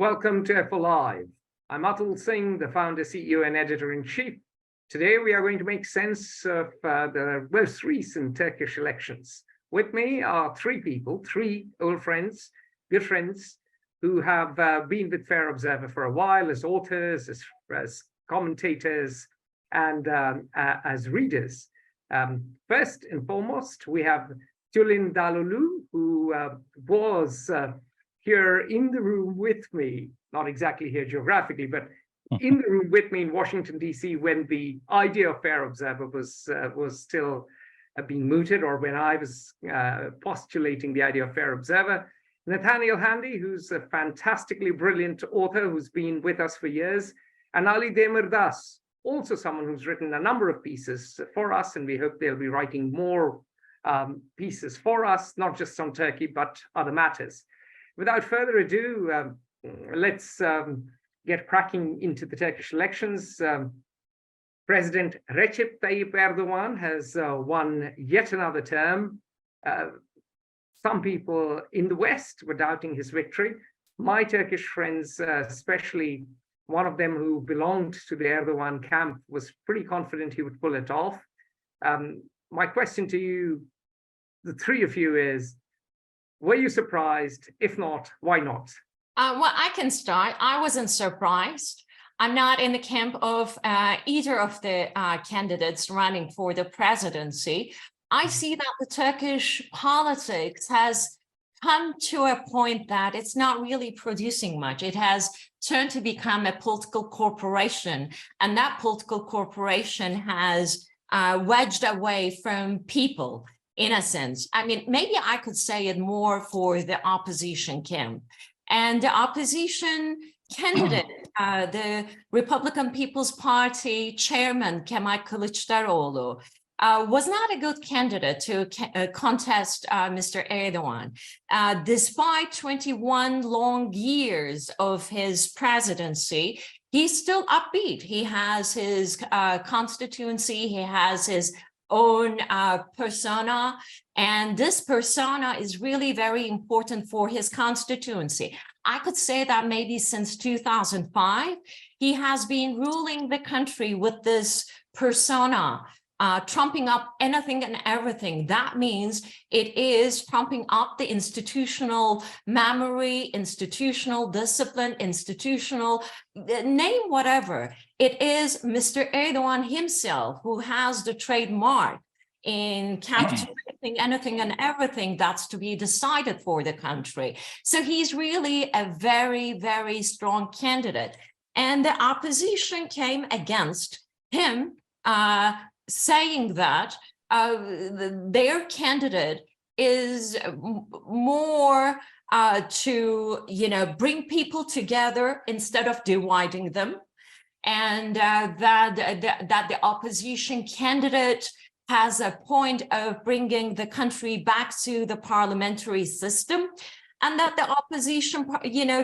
welcome to FO Live. I'm Atul Singh, the founder, CEO, and editor-in-chief. Today, we are going to make sense of the most recent Turkish elections. With me are three people, three old friends, good friends, who have been with Fair Observer for a while as authors, as commentators, and as readers. First and foremost, we have Tülin Dalolu, who was here in the room with me, not exactly here geographically, but in the room with me in Washington, D.C. when the idea of Fair Observer was still being mooted, or when I was postulating the idea of Fair Observer. Nathaniel Handy, who's a fantastically brilliant author who's been with us for years, and Ali Demirdas, also someone who's written a number of pieces for us, and we hope they'll be writing more pieces for us, not just on Turkey, but other matters. Without further ado, let's get cracking into the Turkish elections. President Recep Tayyip Erdoğan has won yet another term. Some people in the West were doubting his victory. My Turkish friends, especially one of them who belonged to the Erdoğan camp, was pretty confident he would pull it off. My question to you, the three of you, is, were you surprised? If not, why not? Well, I can start. I wasn't surprised. I'm not in the camp of either of the candidates running for the presidency. I see that the Turkish politics has come to a point that it's not really producing much. It has turned to become a political corporation, and that political corporation has wedged away from people, in a sense. I mean, maybe I could say it more for the opposition camp. And the opposition candidate, the Republican People's Party chairman, Kemal Kılıçdaroğlu, was not a good candidate to contest Mr. Erdoğan. Despite 21 long years of his presidency, he's still upbeat. He has his constituency, he has his own persona, and this persona is really very important for his constituency. I could say that maybe since 2005, he has been ruling the country with this persona, trumping up anything and everything. That means it is trumping up the institutional memory, institutional discipline, institutional, name whatever. It is Mr. Erdoğan himself who has the trademark in capturing anything and everything that's to be decided for the country. So he's really a very, very strong candidate. And the opposition came against him, saying that their candidate is more to, bring people together instead of dividing them, and that the opposition candidate has a point of bringing the country back to the parliamentary system, and that the opposition,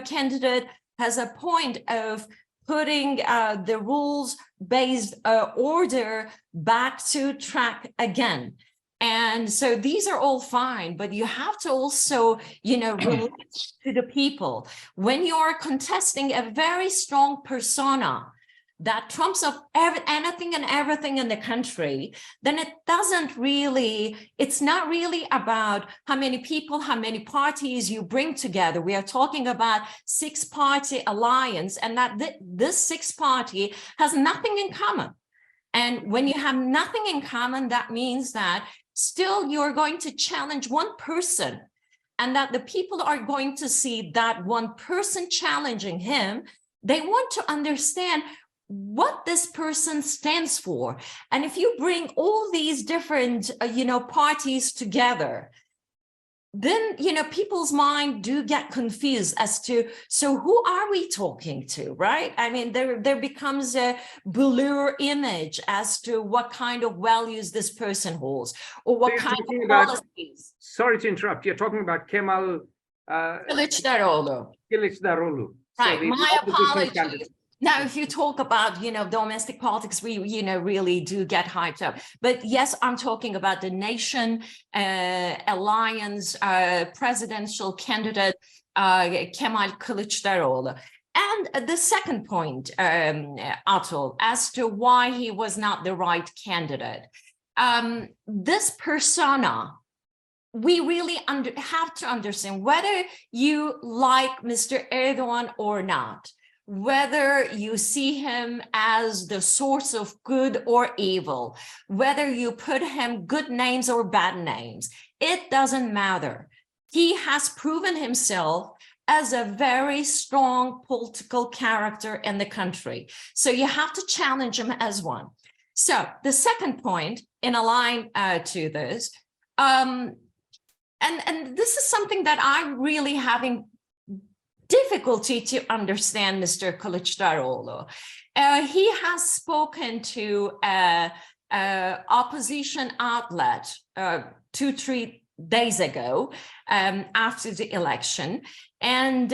candidate has a point of putting the rules-based order back to track again. And so these are all fine, but you have to also, relate to the people. When you are contesting a very strong persona that trumps up anything and everything in the country, then it's not really about how many people, how many parties you bring together. We are talking about six-party alliance, and that this six-party has nothing in common. And when you have nothing in common, that means that still you're going to challenge one person, and that the people are going to see that one person challenging him. They want to understand what this person stands for. And if you bring all these different, parties together, then, people's mind do get confused as to, so who are we talking to, right? I mean, there becomes a blur image as to what kind of values this person holds, or what kind of policies. Sorry to interrupt. You're talking about Kemal Kılıçdaroğlu. Right, so my apologies. Now, if you talk about, domestic politics, we, really do get hyped up. But yes, I'm talking about the nation alliance presidential candidate, Kemal Kılıçdaroğlu. And the second point, Atul, as to why he was not the right candidate. This persona, we really have to understand whether you like Mr. Erdoğan or not, whether you see him as the source of good or evil, whether you put him good names or bad names, it doesn't matter. He has proven himself as a very strong political character in the country. So you have to challenge him as one. So the second point in a line to this, and this is something that I'm really having difficulty to understand Mr. Kılıçdaroğlu. He has spoken to opposition outlet 2-3 days ago after the election, and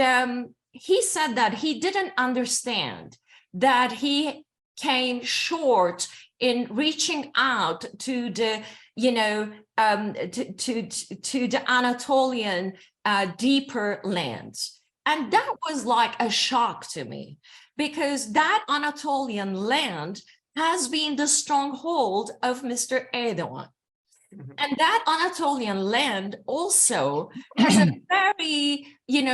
he said that he didn't understand that he came short in reaching out to the, to the Anatolian deeper lands. And that was like a shock to me, because that Anatolian land has been the stronghold of Mr. Erdoğan. And that Anatolian land also has a very,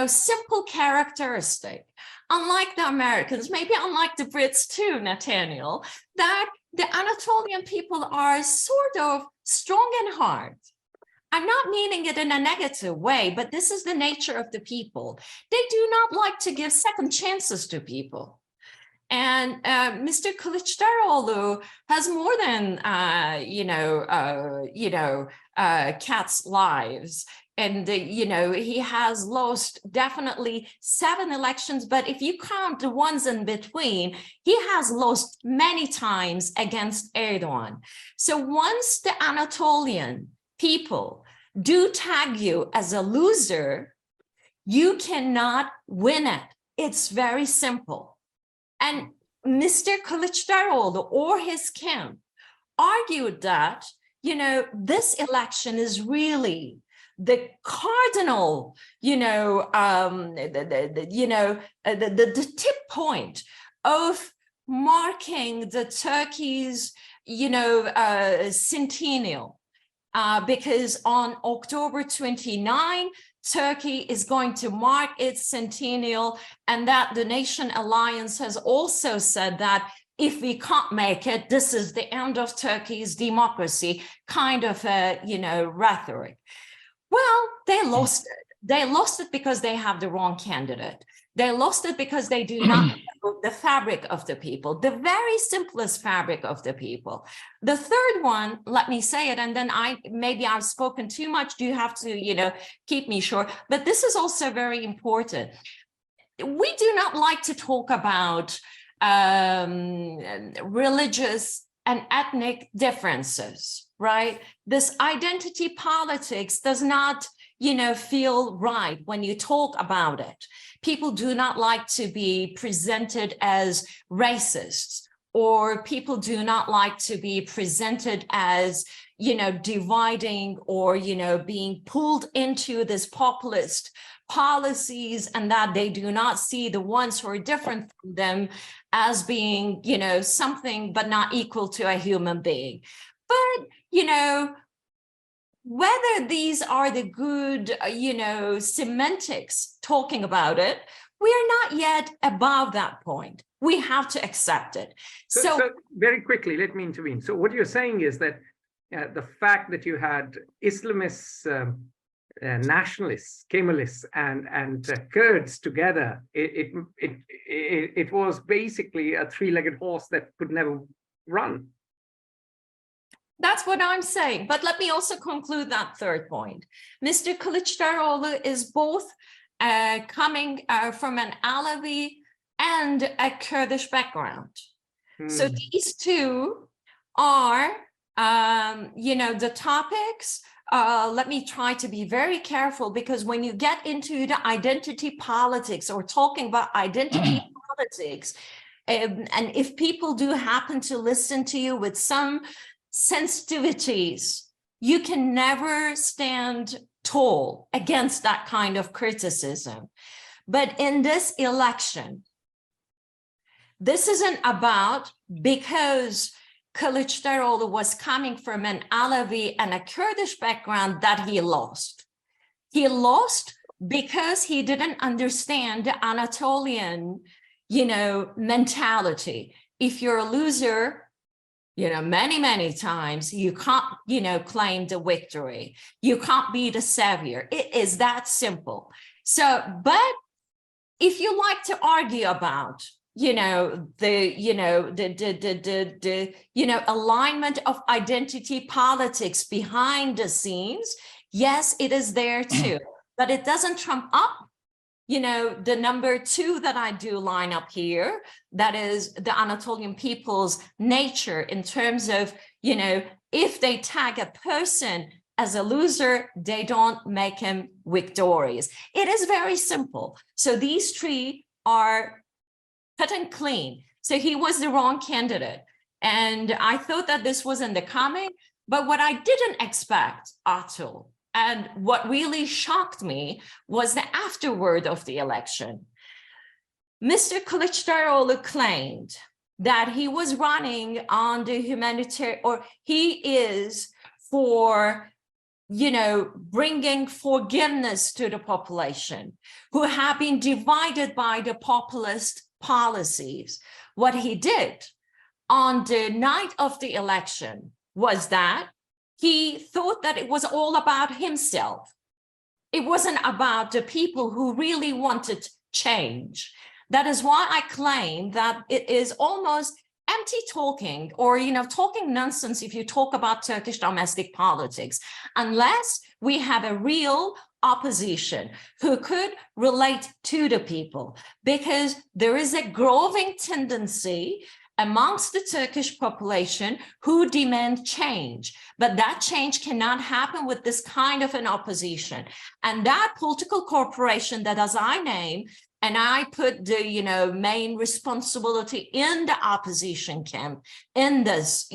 simple characteristic. Unlike the Americans, maybe unlike the Brits too, Nathaniel, that the Anatolian people are sort of strong and hard. I'm not meaning it in a negative way, but this is the nature of the people. They do not like to give second chances to people. And Mr. Kılıçdaroğlu has more than, cats' lives. And, he has lost definitely 7 elections. But if you count the ones in between, he has lost many times against Erdoğan. So once the Anatolian people do tag you as a loser, you cannot win it. It's very simple. And Mr. Kılıçdaroğlu or his camp argued that, this election is really the cardinal, the tip point of marking the Turkey's, centennial. Because on October 29, Turkey is going to mark its centennial, and that the Nation Alliance has also said that if we can't make it, this is the end of Turkey's democracy, kind of a, rhetoric. Well, they lost it. They lost it because they have the wrong candidate. They lost it because they do not know the fabric of the people, the very simplest fabric of the people. The third one, let me say it, and then maybe I've spoken too much. Do you have to, keep me short? But this is also very important. We do not like to talk about religious and ethnic differences, right? This identity politics does not, feel right when you talk about it. People do not like to be presented as racists, or people do not like to be presented as, dividing or, being pulled into this populist policies, and that they do not see the ones who are different from them as being, something but not equal to a human being. But, whether these are the good, semantics talking about it, we are not yet above that point. We have to accept it. So very quickly, let me intervene. So what you're saying is that the fact that you had Islamists, nationalists, Kemalists, and Kurds together, it was basically a 3-legged horse that could never run. That's what I'm saying. But let me also conclude that third point. Mr. Kılıçdaroğlu is both coming from an Alevi and a Kurdish background. So these two are, the topics. Let me try to be very careful, because when you get into the identity politics or talking about identity politics, and if people do happen to listen to you with some sensitivities, you can never stand tall against that kind of criticism. But in this election, This isn't about because Kılıçdaroğlu was coming from an Alevi and a Kurdish background that he lost. He lost because he didn't understand the Anatolian, mentality. If you're a loser, many times you can't, claim the victory. You can't be the savior. It is that simple. So, but if you like to argue about, alignment of identity politics behind the scenes, yes, it is there too, but it doesn't trump up, the number 2 that I do line up here, that is the Anatolian people's nature in terms of, if they tag a person as a loser, they don't make him victorious. It is very simple. So these 3 are cut and clean. So he was the wrong candidate. And I thought that this was in the coming, but what I didn't expect, Atul, and what really shocked me was the afterword of the election. Mr. Kılıçdaroğlu claimed that he was running on the humanitarian, or he is for, bringing forgiveness to the population who have been divided by the populist policies. What he did on the night of the election was that he thought that it was all about himself. It wasn't about the people who really wanted change. That is why I claim that it is almost empty talking, or, talking nonsense if you talk about Turkish domestic politics, unless we have a real opposition who could relate to the people, because there is a growing tendency amongst the Turkish population who demand change, but that change cannot happen with this kind of an opposition. And that political corporation that, as I name, and I put the, main responsibility in the opposition camp in this,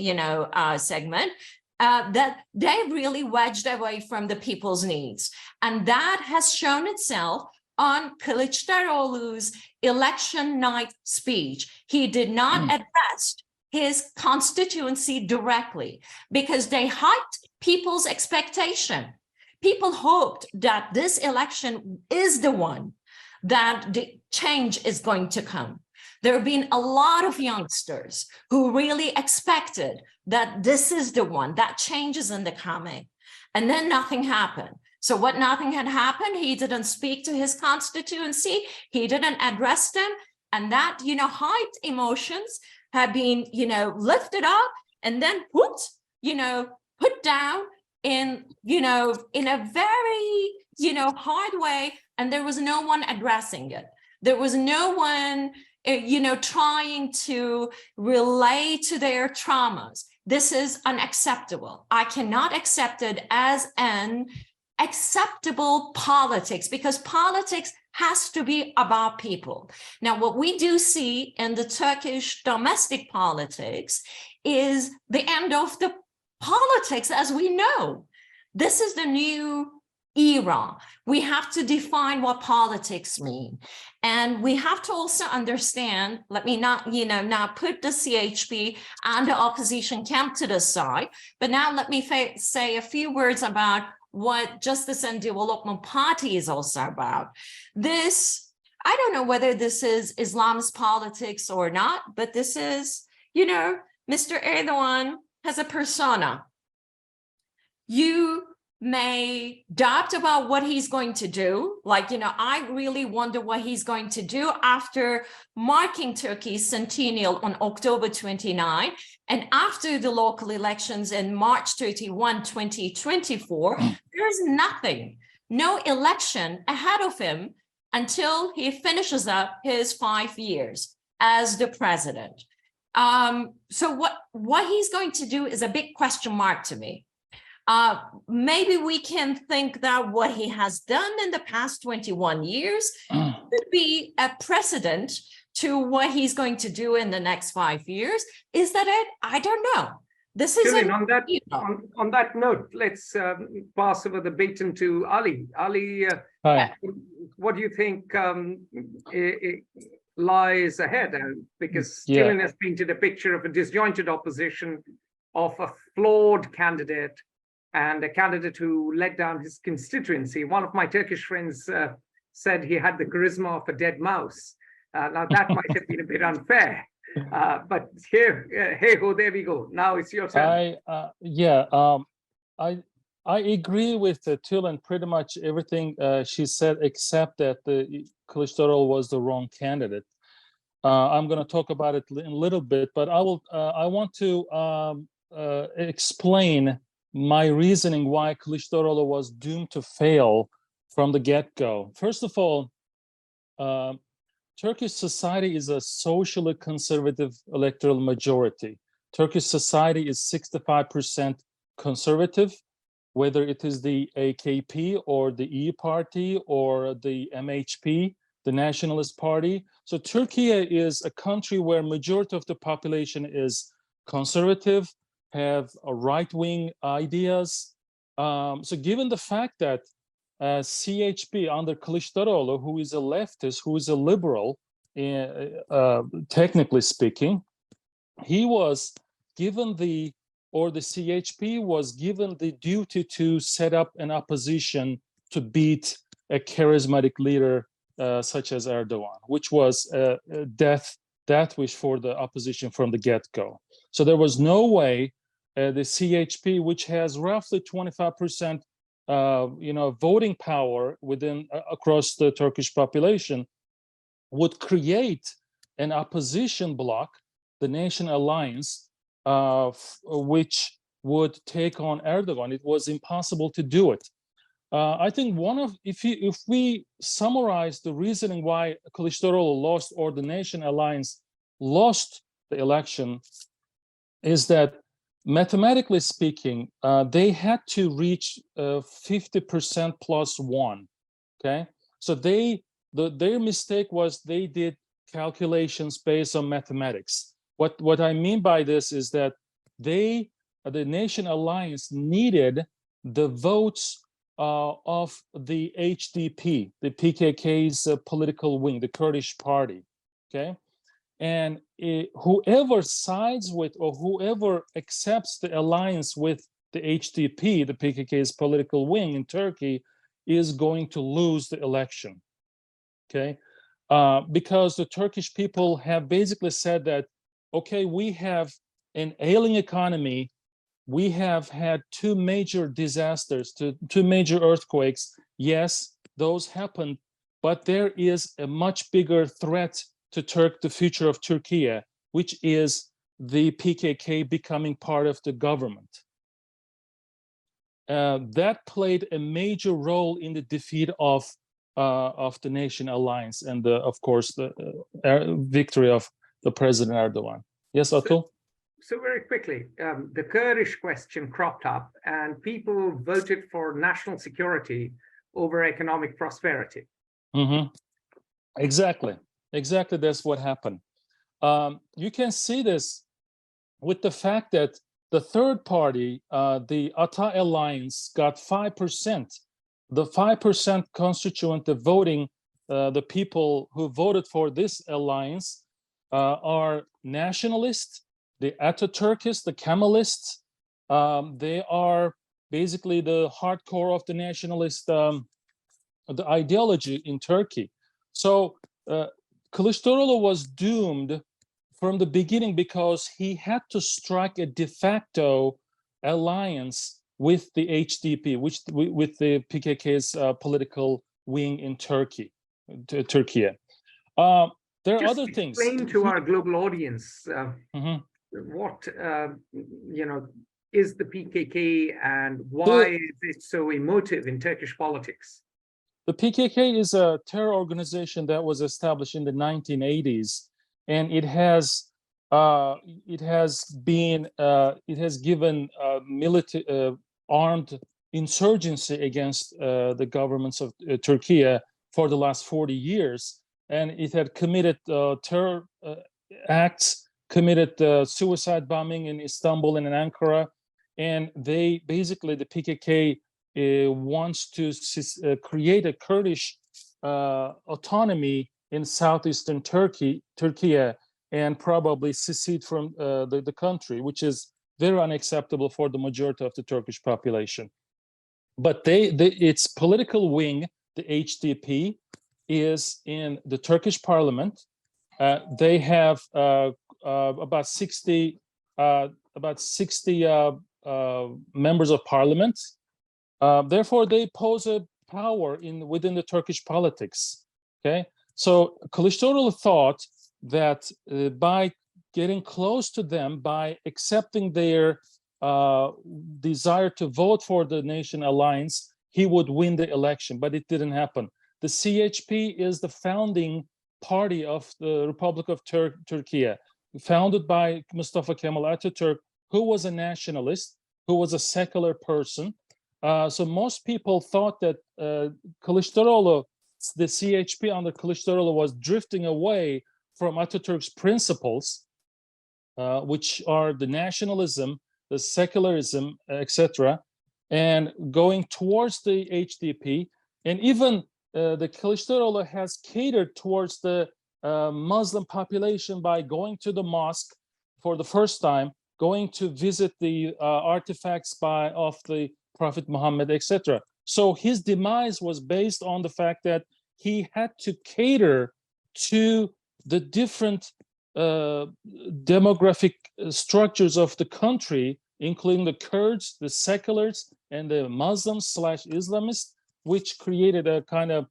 segment, that they really wedged away from the people's needs. And that has shown itself on Kılıçdaroğlu's election night speech. He did not address his constituency directly because they hyped people's expectation. People hoped that this election is the one that the change is going to come. There have been a lot of youngsters who really expected that this is the one, that change is in the coming. And then nothing happened. So what nothing had happened, he didn't speak to his constituency, he didn't address them, and that, hyped emotions have been, lifted up and then put down in, in a very, hard way, and there was no one addressing it. There was no one, trying to relate to their traumas. This is unacceptable. I cannot accept it as an acceptable politics, because politics has to be about people. Now, what we do see in the Turkish domestic politics is the end of the politics as we know. This is the new era. We have to define what politics mean. And we have to also understand, let me not, now put the CHP and the opposition camp to the side, but now let me say a few words about what Justice and Development Party is also about. This, I don't know whether this is Islamist politics or not, but this is, Mr. Erdoğan has a persona. You may doubt about what he's going to do. Like, I really wonder what he's going to do after marking Turkey's centennial on October 29 and after the local elections in March 31, 2024. There's nothing, no election ahead of him until he finishes up his 5 years as the president. So what he's going to do is a big question mark to me. Maybe we can think that what he has done in the past 21 years could be a precedent to what he's going to do in the next 5 years. Is that it? I don't know. This is on that note, let's pass over the baton to Ali. Ali, Hi. what do you think lies ahead, because Gillen has painted a picture of a disjointed opposition, of a flawed candidate, and a candidate who let down his constituency. One of my Turkish friends said he had the charisma of a dead mouse. Now that might have been a bit unfair, but hey ho, there we go. Now it's your turn. I agree with Tülin pretty much everything she said, except that the Kılıçdaroğlu was the wrong candidate. I'm going to talk about it in a little bit, but I want to explain my reasoning why Kılıçdaroğlu was doomed to fail from the get-go. First of all, Turkish society is a socially conservative electoral majority. Turkish society is 65% conservative, whether it is the AKP or the E Party or the MHP, the Nationalist Party. So Turkey is a country where majority of the population is conservative, have a right-wing ideas. So given the fact that CHP under Kılıçdaroğlu, who is a leftist, who is a liberal, technically speaking, he was given the CHP was given the duty to set up an opposition to beat a charismatic leader such as Erdoğan, which was a death wish for the opposition from the get-go. So there was no way the CHP, which has roughly 25% voting power across the Turkish population, would create an opposition bloc, the Nation Alliance, which would take on Erdogan. It was impossible to do it. I think if we summarize the reasoning why Kılıçdaroğlu lost, or the Nation Alliance lost the election, is that mathematically speaking, they had to reach 50% plus one. Okay, so their mistake was they did calculations based on mathematics. What I mean by this is that the Nation Alliance needed the votes of the HDP, the PKK's political wing, the Kurdish party. Okay, and whoever sides with, or whoever accepts the alliance with the HDP, the PKK's political wing in Turkey, is going to lose the election. Okay, because the Turkish people have basically said that, okay, we have an ailing economy, we have had two major disasters, two major earthquakes. Yes, those happened, but there is a much bigger threat to the future of Turkey, which is the PKK becoming part of the government. That played a major role in the defeat of the Nation Alliance and, of course, the victory of the President Erdogan. Yes, Atul? So very quickly, the Kurdish question cropped up and people voted for national security over economic prosperity. Mm-hmm. Exactly, that's what happened. You can see this with the fact that the third party, the Ata Alliance, got 5%. The 5% constituent, the voting, the people who voted for this alliance are nationalists, the Atatürkists, the Kemalists. They are basically the hardcore of the nationalist the ideology in Turkey. So Kılıçdaroğlu was doomed from the beginning because he had to strike a de facto alliance with the HDP, with the PKK's political wing in Turkey. There are other things. Explain to our global audience what is the PKK and why is it so emotive in Turkish politics? The PKK is a terror organization that was established in the 1980s, and it has given military armed insurgency against the governments of Turkey for the last 40 years, and it had committed terror acts, committed suicide bombing in Istanbul and in Ankara, and the PKK wants to create a Kurdish autonomy in southeastern Turkey, and probably secede from the country, which is very unacceptable for the majority of the Turkish population. But its political wing, the HDP, is in the Turkish parliament. They have about 60 members of parliament. Therefore, they pose a power within the Turkish politics. Okay, so Kılıçdaroğlu thought that by getting close to them, by accepting their desire to vote for the Nation Alliance, he would win the election, but it didn't happen. The CHP is the founding party of the Republic of Turkey, founded by Mustafa Kemal Atatürk, who was a nationalist, who was a secular person. So most people thought that Kılıçdaroğlu, the CHP under Kılıçdaroğlu, was drifting away from Atatürk's principles, which are the nationalism, the secularism, etc., and going towards the HDP. And even the Kılıçdaroğlu has catered towards the Muslim population by going to the mosque for the first time, going to visit the artifacts of the Prophet Muhammad, etc. So his demise was based on the fact that he had to cater to the different demographic structures of the country, including the Kurds, the seculars, and the Muslims/Islamists, which created a kind of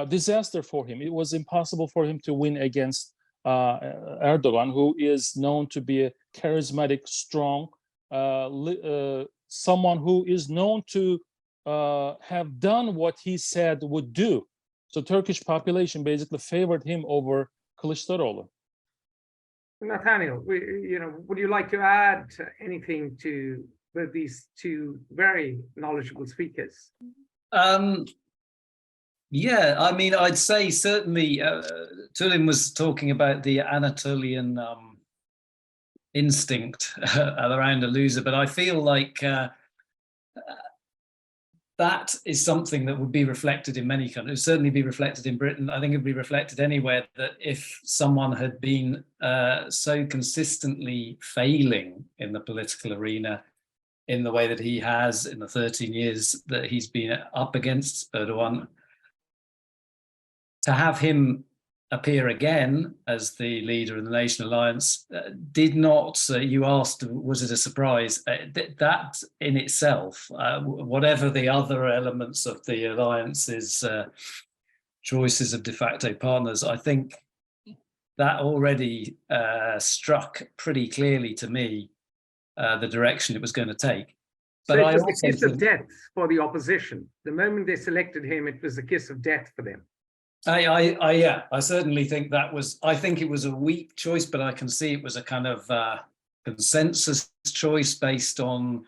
disaster for him. It was impossible for him to win against Erdoğan, who is known to be a charismatic, strong, someone who is known to have done what he said would do. So Turkish population basically favored him over Kılıçdaroğlu. Nathaniel, would you like to add anything to these two very knowledgeable speakers? Yeah, I mean, I'd say certainly Tulin was talking about the Anatolian instinct around a loser, but I feel like that is something that would be reflected in many countries, certainly be reflected in Britain. I think it'd be reflected anywhere, that if someone had been so consistently failing in the political arena in the way that he has in the 13 years that he's been up against Erdoğan, to have him appear again as the leader of the Nation Alliance did not, you asked, was it a surprise? That in itself, whatever the other elements of the alliance's choices of de facto partners, I think that already struck pretty clearly to me the direction it was going to take. But so it was the kiss of death for the opposition. The moment they selected him, it was a kiss of death for them. I certainly think that was, I think it was a weak choice, but I can see it was a kind of consensus choice based on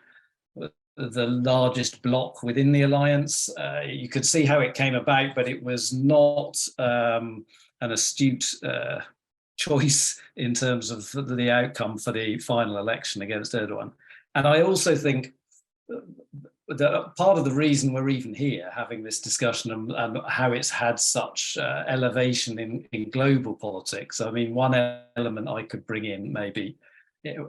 the largest bloc within the alliance. You could see how it came about, but it was not an astute choice in terms of the outcome for the final election against Erdoğan. And I also think that part of the reason we're even here having this discussion and how it's had such elevation in global politics. I mean, one element I could bring in maybe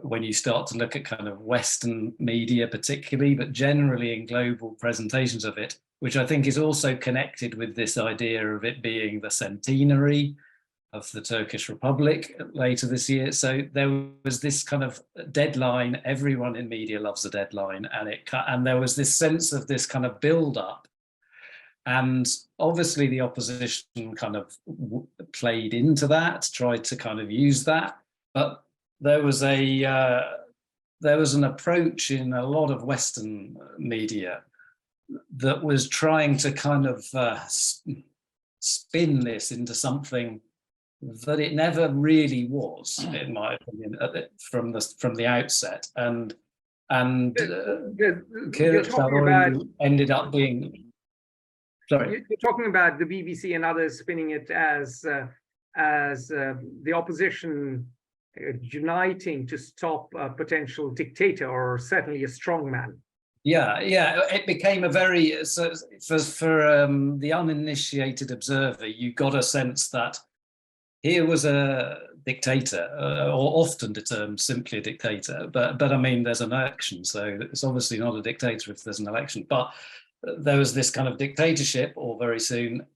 when you start to look at kind of Western media particularly, but generally in global presentations of it, which I think is also connected with this idea of it being the centenary of the Turkish Republic later this year. So there was this kind of deadline. Everyone in media loves a deadline, and there was this sense of this kind of build-up. And obviously the opposition kind of played into that, tried to kind of use that. But there was an approach in a lot of Western media that was trying to kind of spin this into something that it never really was, in my opinion, from the outset, and Kılıçdaroğlu ended up being. Sorry, you're talking about the BBC and others spinning it as the opposition uniting to stop a potential dictator or certainly a strongman. Yeah, it became a very for the uninitiated observer. You got a sense that here was a dictator, or often termed simply a dictator, but I mean, there's an election, so it's obviously not a dictator if there's an election, but there was this kind of dictatorship, or very soon,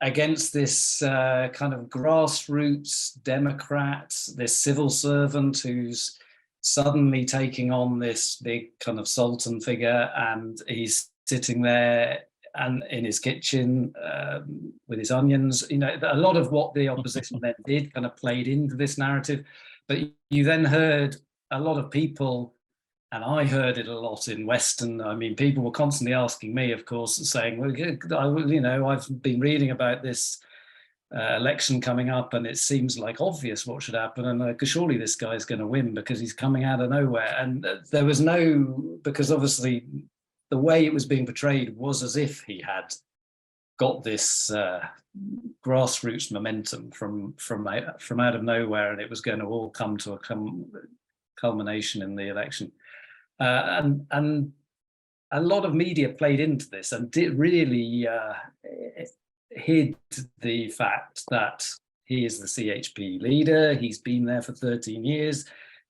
against this kind of grassroots Democrat, this civil servant who's suddenly taking on this big kind of sultan figure, and he's sitting there and in his kitchen with his onions. You know, a lot of what the opposition then did kind of played into this narrative, but you then heard a lot of people, and I heard it a lot in Western. I mean, people were constantly asking me, of course, saying, well, you know, I've been reading about this election coming up, and it seems like obvious what should happen, and surely this guy's going to win because he's coming out of nowhere. And there was no, because obviously the way it was being portrayed was as if he had got this grassroots momentum from out of nowhere, and it was going to all come to a culmination in the election. And a lot of media played into this and did really hid the fact that he is the CHP leader. He's been there for 13 years.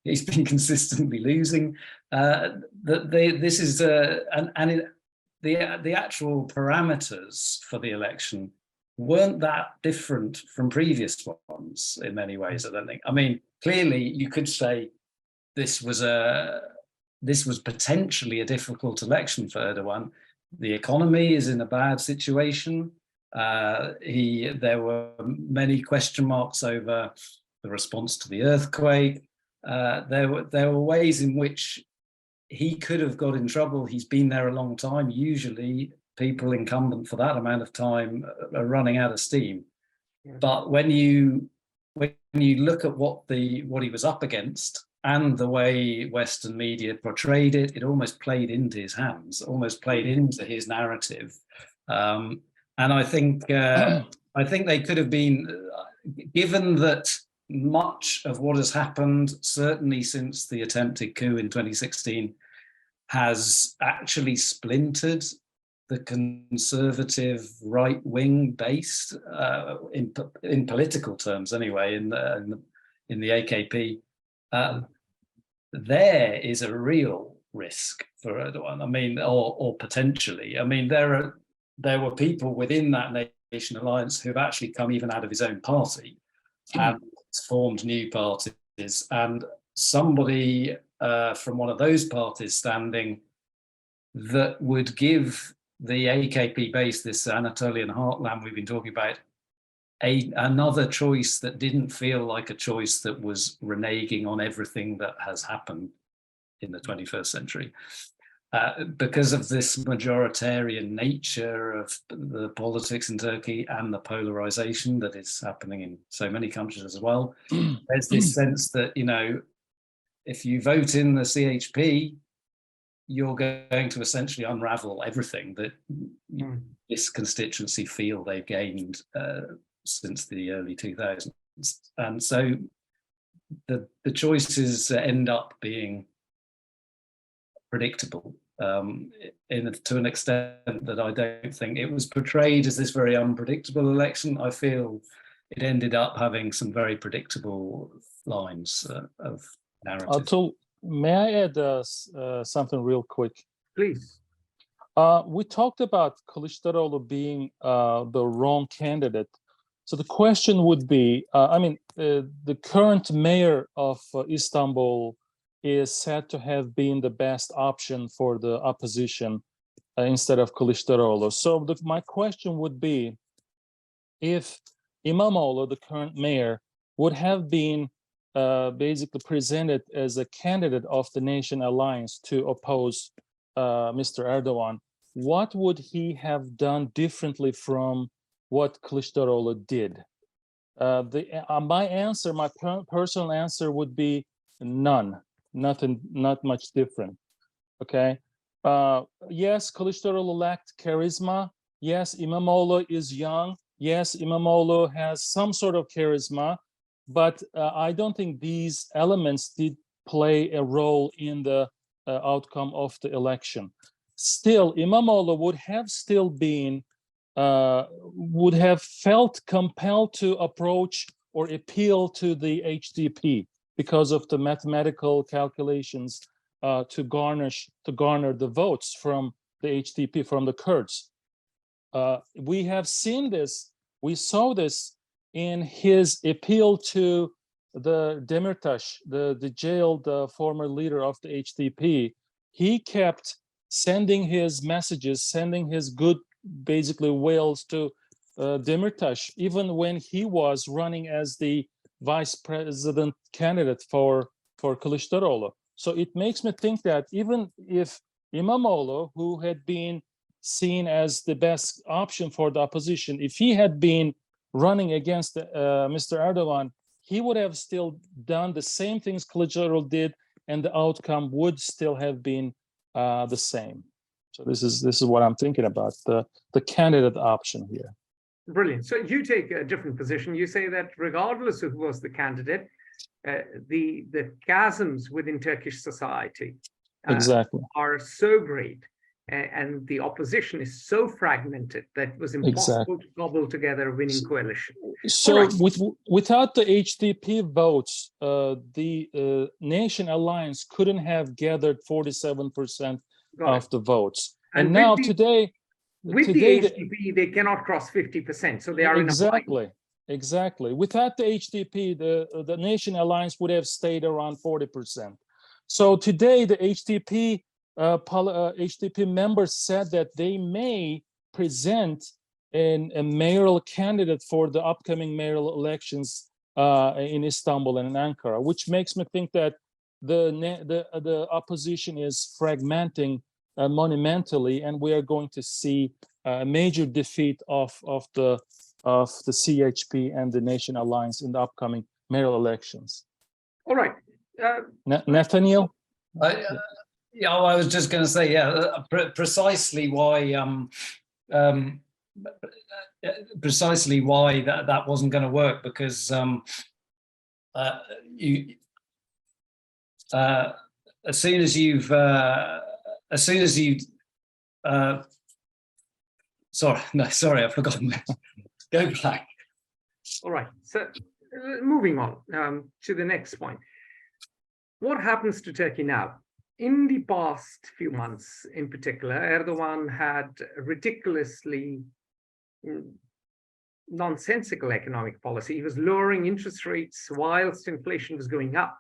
He's been consistently losing. This is the actual parameters for the election weren't that different from previous ones in many ways, I don't think. I mean, clearly you could say this was potentially a difficult election for Erdoğan. The economy is in a bad situation. There were many question marks over the response to the earthquake. There were ways in which he could have got in trouble. He's been there a long time. Usually people incumbent for that amount of time are running out of steam. Yeah. But when you look at what he was up against and the way Western media portrayed it, it almost played into his hands, almost played into his narrative. And I think they could have been, given that much of what has happened, certainly since the attempted coup in 2016, has actually splintered the conservative right-wing base in political terms, anyway. In the AKP, there is a real risk for Erdoğan. I mean, or potentially. I mean, there were people within that Nation Alliance who've actually come even out of his own party and formed new parties, and somebody from one of those parties standing that would give the AKP base, this Anatolian heartland we've been talking about, another choice that didn't feel like a choice that was reneging on everything that has happened in the 21st century. Because of this majoritarian nature of the politics in Turkey and the polarization that is happening in so many countries as well, there's this sense that, you know, if you vote in the CHP, you're going to essentially unravel everything that this constituency feel they've gained since the early 2000s. And so the choices end up being predictable to an extent that I don't think it was portrayed as this very unpredictable election. I feel it ended up having some very predictable lines of narrative. May I add something real quick? Please. We talked about Kılıçdaroğlu being the wrong candidate. So the question would be, the current mayor of Istanbul is said to have been the best option for the opposition instead of Kılıçdaroğlu. So my question would be, if İmamoğlu, the current mayor, would have been basically presented as a candidate of the Nation Alliance to oppose Mr. Erdoğan, what would he have done differently from what Kılıçdaroğlu did? My answer, my personal answer would be none. Nothing, not much different. Okay. Yes, Kılıçdaroğlu lacked charisma. Yes, İmamoğlu is young. Yes, İmamoğlu has some sort of charisma, but I don't think these elements did play a role in the outcome of the election. Still, İmamoğlu would have still been, would have felt compelled to approach or appeal to the HDP because of the mathematical calculations to garner the votes from the HDP, from the Kurds. We have seen this, we saw this in his appeal to the Demirtas, the jailed former leader of the HDP. He kept sending his messages, sending his good, basically, wails to Demirtas, even when he was running as the vice president candidate for Kılıçdaroğlu. So it makes me think that even if İmamoğlu, who had been seen as the best option for the opposition, if he had been running against Mr. Erdoğan, he would have still done the same things Kılıçdaroğlu did, and the outcome would still have been the same. So this is what I'm thinking about, the candidate option here. Brilliant. So you take a different position. You say that regardless of who was the candidate, the chasms within Turkish society Exactly are so great, and the opposition is so fragmented that it was impossible to cobble together a winning coalition. So right. Without the HDP votes, the Nation Alliance couldn't have gathered 47% of the votes. And now today, with the HDP, they cannot cross 50%. So they are exactly. Without the HDP, the Nation Alliance would have stayed around 40%. So today, the HDP members said that they may present a mayoral candidate for the upcoming mayoral elections in Istanbul and in Ankara, which makes me think that the opposition is fragmenting monumentally, and we are going to see a major defeat of the CHP and the Nation Alliance in the upcoming mayoral elections. All right. Nathaniel? Yeah, I was just going to say, precisely why that wasn't going to work, because as soon as you sorry, I've forgotten. Go back. All right. So moving on to the next point. What happens to Turkey now? In the past few months, in particular, Erdoğan had a ridiculously nonsensical economic policy. He was lowering interest rates whilst inflation was going up.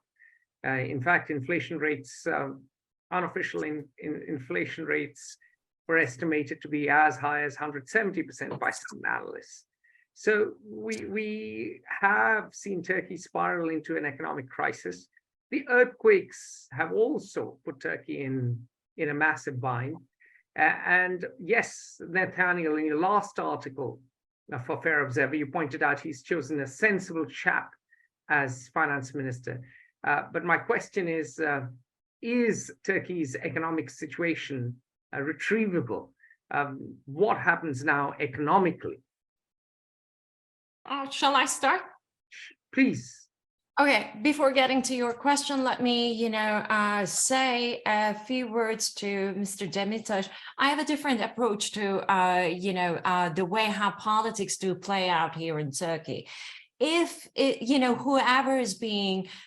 In fact, inflation rates, unofficial inflation rates, were estimated to be as high as 170% by some analysts. So we have seen Turkey spiral into an economic crisis. The earthquakes have also put Turkey in a massive bind. And yes, Nathaniel, in your last article for Fair Observer, you pointed out he's chosen a sensible chap as finance minister. But my question is Turkey's economic situation retrievable? What happens now economically? Shall I start? Please. Okay, before getting to your question, let me, say a few words to Mr. Demirtas. I have a different approach to, the way how politics do play out here in Turkey. If, whoever is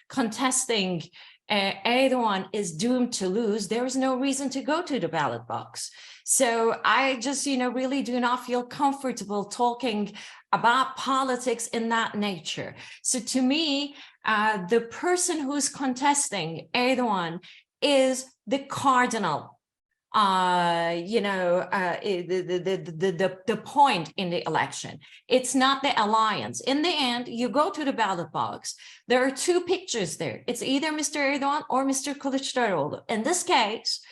contesting Erdoğan is doomed to lose, there is no reason to go to the ballot box. So I just, really do not feel comfortable talking about politics in that nature. So to me, the person who's contesting Erdoğan is the cardinal, the point in the election. It's not the alliance. In the end, you go to the ballot box. There are two pictures there. It's either Mr. Erdoğan or Mr. Kılıçdaroğlu. In this case,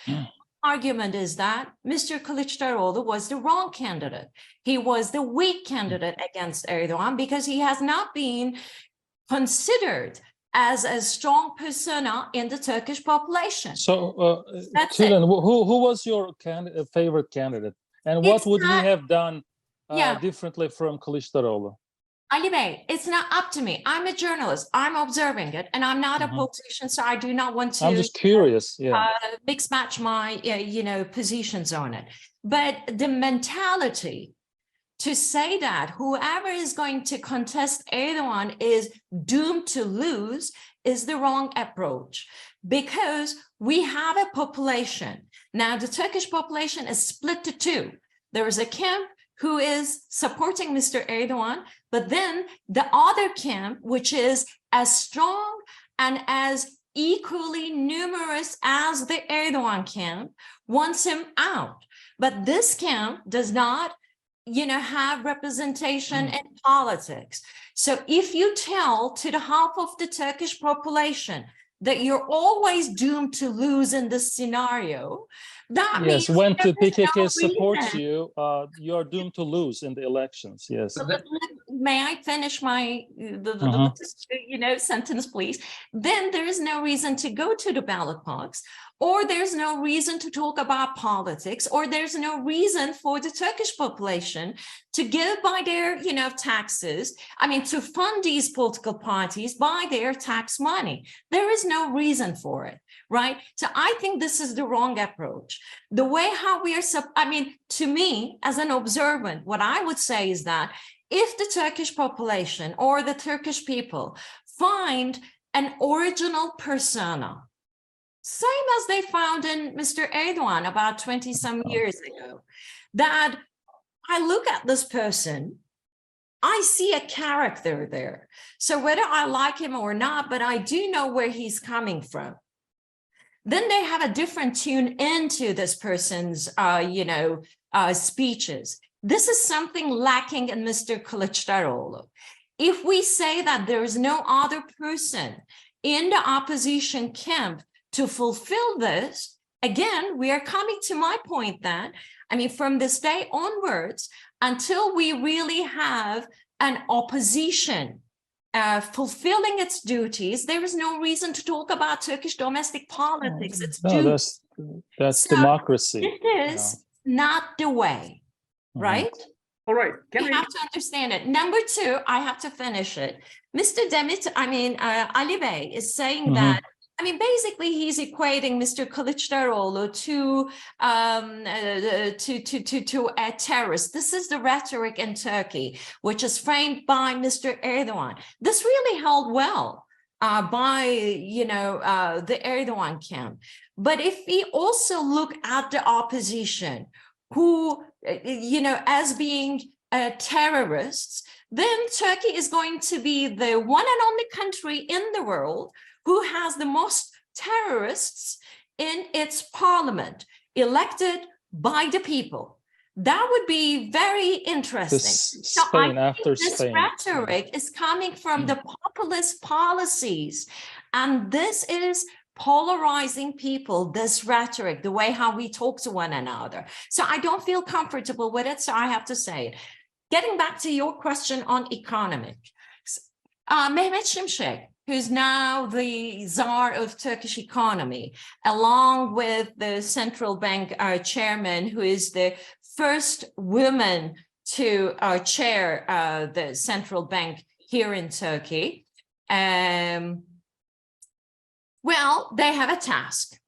argument is that Mr. Kılıçdaroğlu was the wrong candidate. He was the weak candidate against Erdoğan because he has not been considered as a strong persona in the Turkish population. So, Tülin, who was your favorite candidate, and what would he have done differently from Kılıçdaroğlu? Ali Bey, it's not up to me. I'm a journalist. I'm observing it, and I'm not a politician, so I do not want to. I'm just curious. Mix match my, positions on it. But the mentality to say that whoever is going to contest Erdogan is doomed to lose is the wrong approach, because we have a population. Now, the Turkish population is split to two. There is a camp who is supporting Mr. Erdogan, but then the other camp, which is as strong and as equally numerous as the Erdogan camp, wants him out. But this camp does not, have representation in politics. So if you tell to the half of the Turkish population that you're always doomed to lose in this scenario, that means when PKK no supports reason. you, you're doomed to lose in the elections. Yes. May I finish my sentence, please? Then there is no reason to go to the ballot box, or there's no reason to talk about politics, or there's no reason for the Turkish population to give by their, taxes. I mean, to fund these political parties by their tax money. There is no reason for it, right? So I think this is the wrong approach. The way how we are, to me, as an observant, what I would say is that if the Turkish population or the Turkish people find an original persona, same as they found in Mr. Erdogan about 20 some years ago, that I look at this person, I see a character there. So whether I like him or not, but I do know where he's coming from. Then they have a different tune into this person's, speeches. This is something lacking in Mr. Kılıçdaroğlu. If we say that there is no other person in the opposition camp to fulfill this, again, we are coming to my point that, from this day onwards, until we really have an opposition fulfilling its duties, there is no reason to talk about Turkish domestic politics. It's that's democracy. It is not the way, right? All right. You have to understand it. Number two, I have to finish it. Mr. Ali Bey is saying that, basically he's equating Mr. Kılıçdaroğlu to a terrorist. This is the rhetoric in Turkey, which is framed by Mr. Erdogan. This really held well by, the Erdogan camp. But if we also look at the opposition, who, as being terrorists, then Turkey is going to be the one and only country in the world who has the most terrorists in its parliament, elected by the people. That would be very interesting. Spain after this Spain. Rhetoric is coming from the populist policies, and this is polarizing people, this rhetoric, the way how we talk to one another. So I don't feel comfortable with it, so I have to say it. Getting back to your question on economic, Mehmet Şimşek, who's now the czar of Turkish economy, along with the central bank chairman, who is the first woman to chair the central bank here in Turkey. Well, they have a task.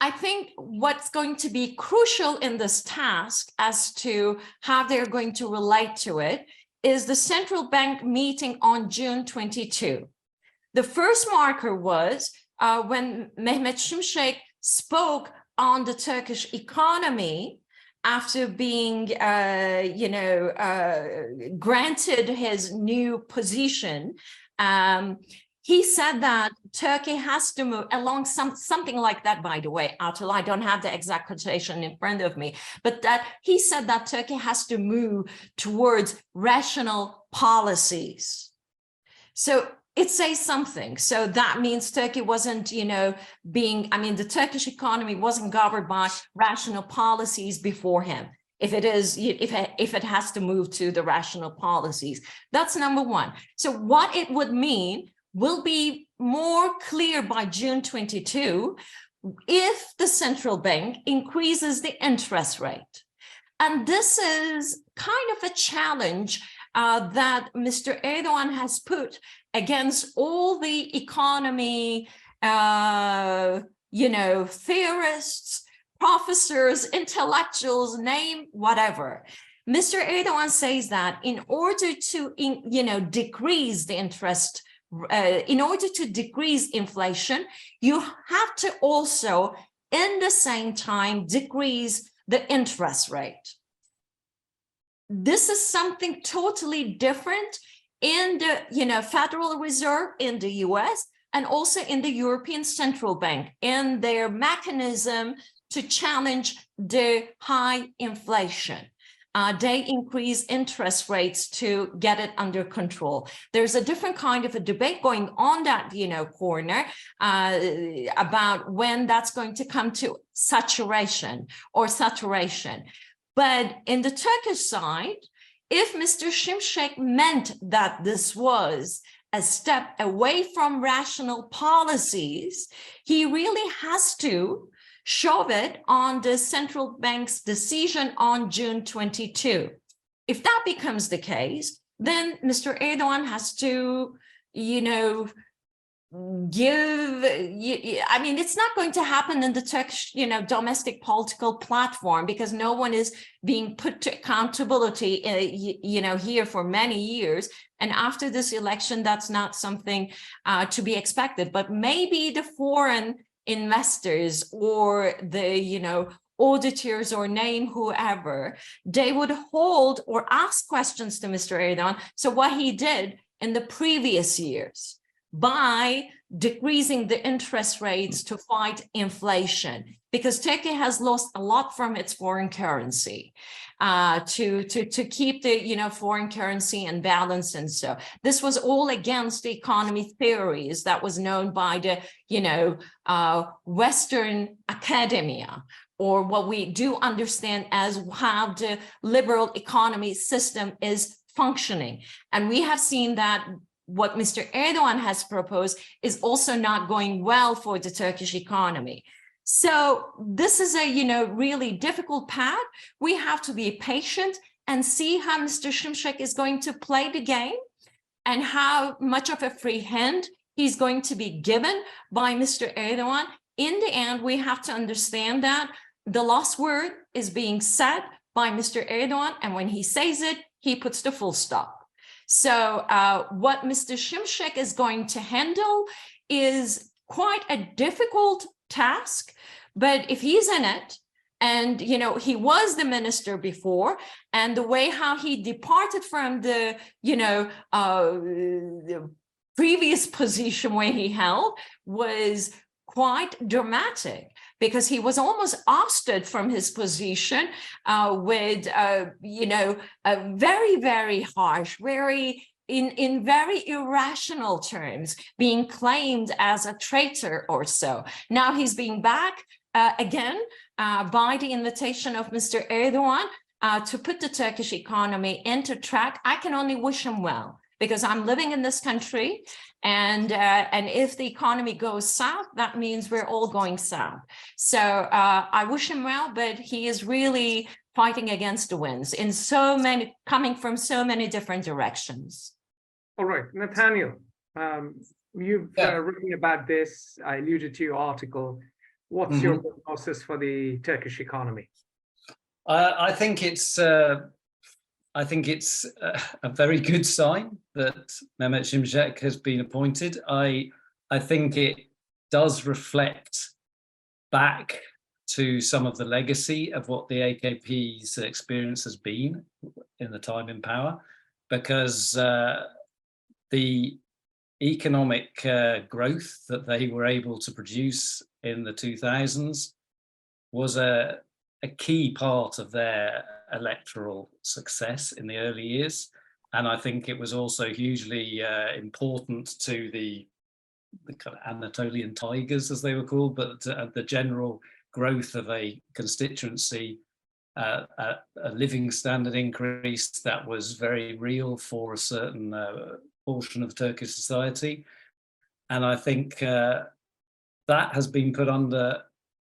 I think what's going to be crucial in this task as to how they're going to relate to it is the central bank meeting on June 22. The first marker was when Mehmet Şimşek spoke on the Turkish economy after being, granted his new position. He said that Turkey has to move along something like that, by the way, Atıl, I don't have the exact quotation in front of me, but that he said that Turkey has to move towards rational policies. So it says something. So that means Turkey wasn't, the Turkish economy wasn't governed by rational policies before him. If it is, if it has to move to the rational policies, that's number one. So what it would mean will be more clear by June 22 if the central bank increases the interest rate. And this is kind of a challenge that Mr. Erdogan has put against all the economy, theorists, professors, intellectuals, name whatever. Mr. Erdogan says that in order to, decrease the interest, in order to decrease inflation, you have to also, in the same time, decrease the interest rate. This is something totally different in the, Federal Reserve in the US and also in the European Central Bank in their mechanism to challenge the high inflation. They increase interest rates to get it under control. There's a different kind of a debate going on that, corner about when that's going to come to saturation. But in the Turkish side, if Mr. Şimşek meant that this was a step away from rational policies, he really has to show it on the central bank's decision on June 22. If that becomes the case, then Mr. Erdogan has to, it's not going to happen in the Turkish, domestic political platform, because no one is being put to accountability, here for many years. And after this election, that's not something to be expected. But maybe the foreign investors or the, auditors or name whoever, they would hold or ask questions to Mr. Erdogan. So what he did in the previous years, by decreasing the interest rates to fight inflation, because Turkey has lost a lot from its foreign currency, to keep the foreign currency in balance. And so this was all against the economy theories that was known by the Western academia, or what we do understand as how the liberal economy system is functioning. And we have seen that what Mr. Erdogan has proposed is also not going well for the Turkish economy. So this is a, really difficult path. We have to be patient and see how Mr. Şimşek is going to play the game and how much of a free hand he's going to be given by Mr. Erdogan. In the end, we have to understand that the last word is being said by Mr. Erdogan, and when he says it, he puts the full stop. So what Mr. Şimşek is going to handle is quite a difficult task, but if he's in it, and he was the minister before, and the way how he departed from the the previous position where he held was quite dramatic, because he was almost ousted from his position with a very, very harsh, very in very irrational terms, being claimed as a traitor or so. Now he's being back again by the invitation of Mr. Erdogan to put the Turkish economy into track. I can only wish him well, because I'm living in this country, and if the economy goes south, that means we're all going south. So I wish him well, but he is really fighting against the winds in coming from so many different directions. All right, Nathaniel, you've written about this. I alluded to your article. What's your prognosis for the Turkish economy? I think it's a very good sign that Mehmet Şimşek has been appointed. I think it does reflect back to some of the legacy of what the AKP's experience has been in the time in power, because the economic growth that they were able to produce in the 2000s was a key part of their electoral success in the early years. And I think it was also hugely important to the kind of Anatolian tigers, as they were called, but the general growth of a constituency, a living standard increase that was very real for a certain portion of Turkish society. And I think that has been put under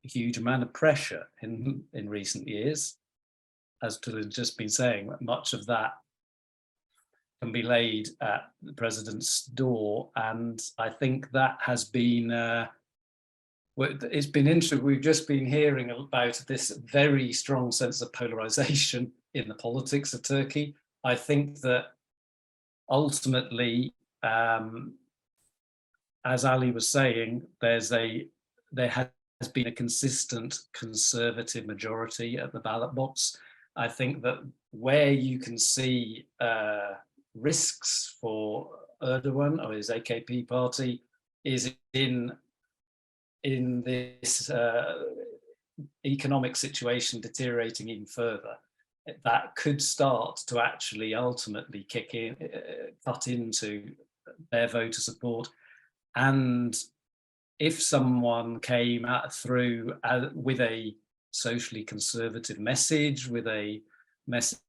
a huge amount of pressure in recent years. As Tula's just been saying, much of that can be laid at the president's door. And I think that has been, it's been interesting. We've just been hearing about this very strong sense of polarization in the politics of Turkey. I think that ultimately, as Ali was saying, there has been a consistent conservative majority at the ballot box. I think that where you can see risks for Erdoğan or his AKP party is in this economic situation deteriorating even further. That could start to actually ultimately cut into their voter support. And if someone came through with a socially conservative message, with a message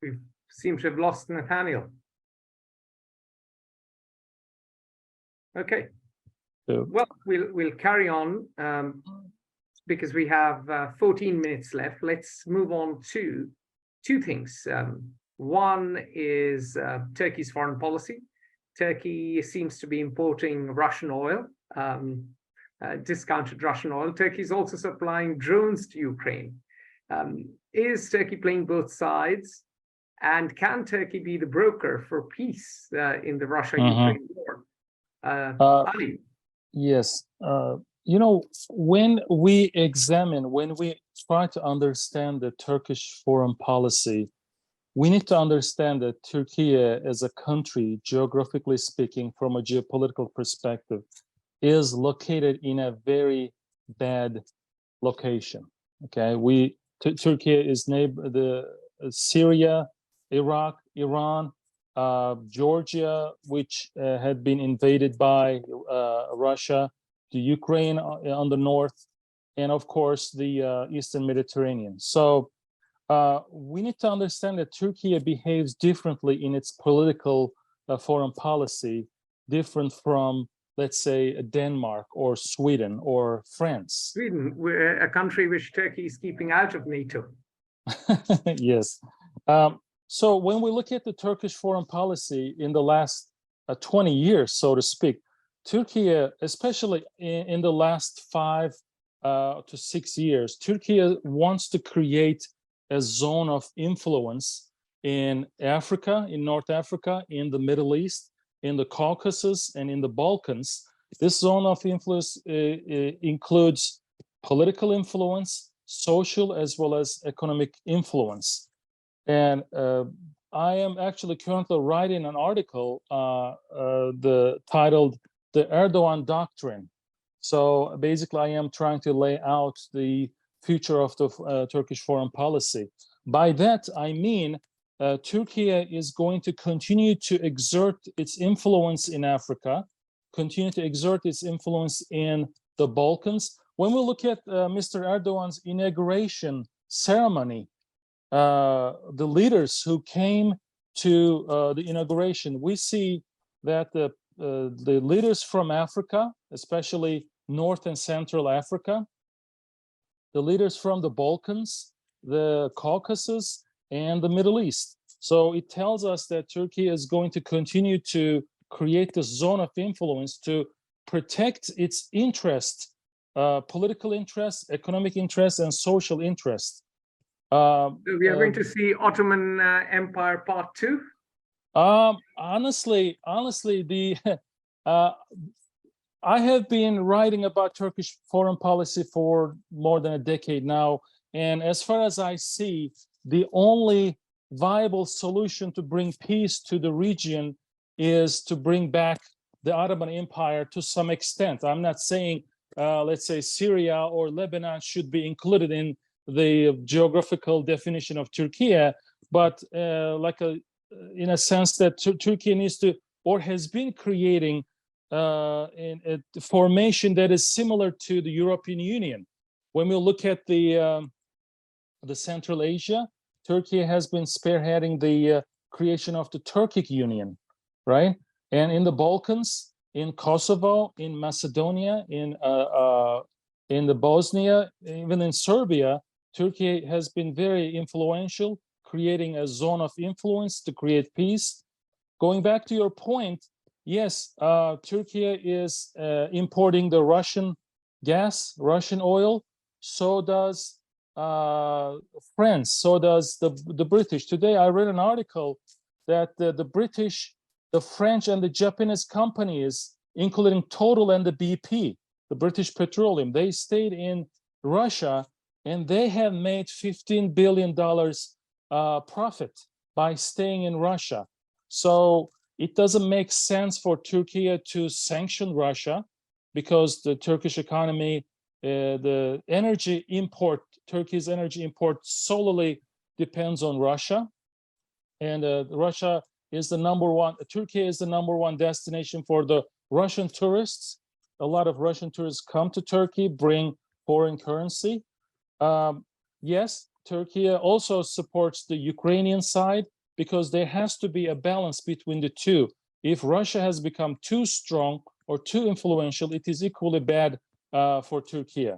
We seem to have lost Nathaniel. Okay. Well, we'll carry on because we have 14 minutes left. Let's move on to two things. One is Turkey's foreign policy. Turkey seems to be importing Russian oil, discounted Russian oil. Turkey is also supplying drones to Ukraine. Is Turkey playing both sides? And can Turkey be the broker for peace in the Russia-Ukraine war? Ali. Yes. You know, when we try to understand the Turkish foreign policy, we need to understand that Turkey as a country, geographically speaking, from a geopolitical perspective, is located in a very bad location. Okay, Turkey is Syria, Iraq, Iran, Georgia, which had been invaded by Russia, the Ukraine on the north, and of course the Eastern Mediterranean. So we need to understand that Turkey behaves differently in its political foreign policy, different from, let's say, Denmark or Sweden or France. Sweden, we're a country which Turkey is keeping out of NATO. Yes. So when we look at the Turkish foreign policy in the last 20 years, so to speak, Turkey, especially in the last 5 to 6 years, Turkey wants to create a zone of influence in Africa, in North Africa, in the Middle East, in the Caucasus, and in the Balkans. This zone of influence includes political influence, social as well as economic influence. And I am actually currently writing an article titled "The Erdoğan Doctrine." So basically, I am trying to lay out the future of the Turkish foreign policy. By that, I mean Turkey is going to continue to exert its influence in Africa, continue to exert its influence in the Balkans. When we look at Mr. Erdoğan's inauguration ceremony, the leaders who came to the inauguration, we see that the leaders from Africa, especially North and Central Africa, the leaders from the Balkans, the Caucasus, and the Middle East. So it tells us that Turkey is going to continue to create this zone of influence to protect its interests, political interests, economic interests, and social interests. So we are going to see Ottoman Empire Part 2? Honestly, I have been writing about Turkish foreign policy for more than a decade now. And as far as I see, the only viable solution to bring peace to the region is to bring back the Ottoman Empire to some extent. I'm not saying, let's say, Syria or Lebanon should be included in the geographical definition of Turkey, but in a sense that Turkey needs to, or has been creating in a formation that is similar to the European Union. When we look at the Central Asia, Turkey has been spearheading the creation of the Turkic Union, right? And in the Balkans, in Kosovo, in Macedonia, in the Bosnia, even in Serbia, Turkey has been very influential, creating a zone of influence to create peace. going back to your point, yes, Turkey is importing the Russian gas, Russian oil. So does France. So does the British. Today, I read an article that the British, the French, and the Japanese companies, including Total and the BP, the British Petroleum, they stayed in Russia, and they have made $15 billion profit by staying in Russia. So it doesn't make sense for Turkey to sanction Russia, because the Turkish economy, the energy import, Turkey's energy import solely depends on Russia. And Russia is the number one, Turkey is the number one destination for the Russian tourists. A lot of Russian tourists come to Turkey, bring foreign currency. Yes, Turkey also supports the Ukrainian side, because there has to be a balance between the two. If Russia has become too strong or too influential, it is equally bad for Turkey.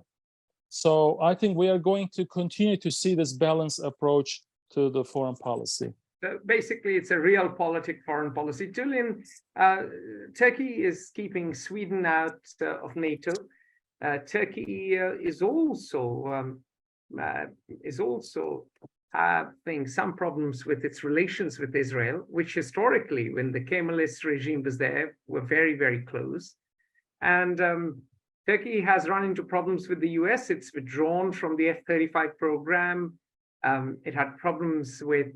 So I think we are going to continue to see this balanced approach to the foreign policy. So basically, it's a realpolitik foreign policy. Julian, Turkey is keeping Sweden out of NATO. Turkey is also having some problems with its relations with Israel, which historically, when the Kemalist regime was there, were very, very close. And Turkey has run into problems with the US. It's withdrawn from the F-35 program. It had problems with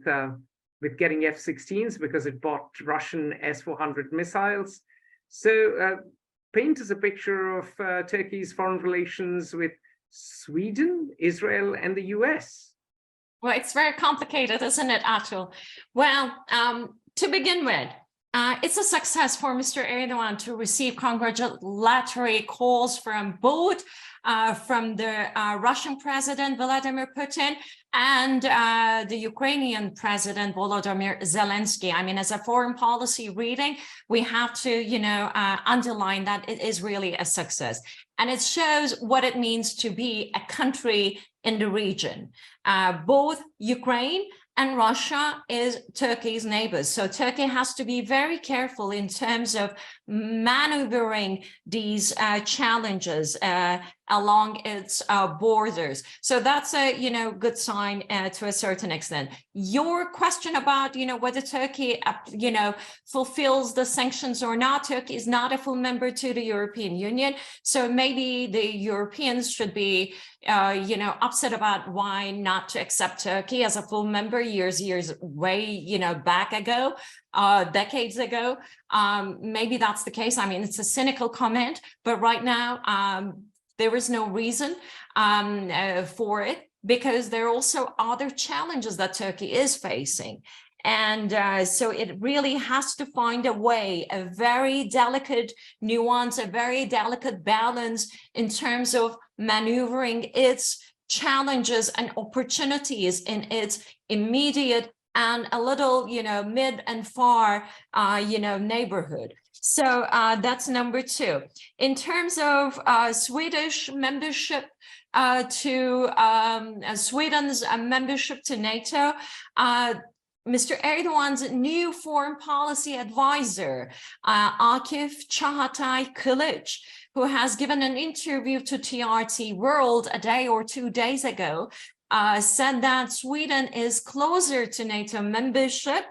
getting F-16s because it bought Russian S-400 missiles. So paint us a picture of Turkey's foreign relations with Sweden, Israel, and the US. Well, it's very complicated, isn't it, Atul? Well, to begin with, it's a success for Mr. Erdoğan to receive congratulatory calls from both from the Russian President Vladimir Putin and the Ukrainian President Volodymyr Zelensky. I mean, as a foreign policy reading, we have to, underline that it is really a success. And it shows what it means to be a country in the region. Both Ukraine and Russia is Turkey's neighbors. So Turkey has to be very careful in terms of maneuvering these challenges along its borders. So that's a good sign to a certain extent. Your question about whether Turkey fulfills the sanctions or not, Turkey is not a full member to the European Union. So maybe the Europeans should be upset about why not to accept Turkey as a full member years way back ago, decades ago. Maybe that's the case. I mean, it's a cynical comment, but right now there is no reason for it, because there are also other challenges that Turkey is facing. And so it really has to find a way, a very delicate nuance, a very delicate balance in terms of maneuvering its challenges and opportunities in its immediate and a little, mid and far, neighborhood. So that's number two. In terms of Swedish membership to Sweden's membership to NATO, Mr. Erdoğan's new foreign policy advisor, Akif Çağatay Kılıç, who has given an interview to TRT World a day or 2 days ago, said that Sweden is closer to NATO membership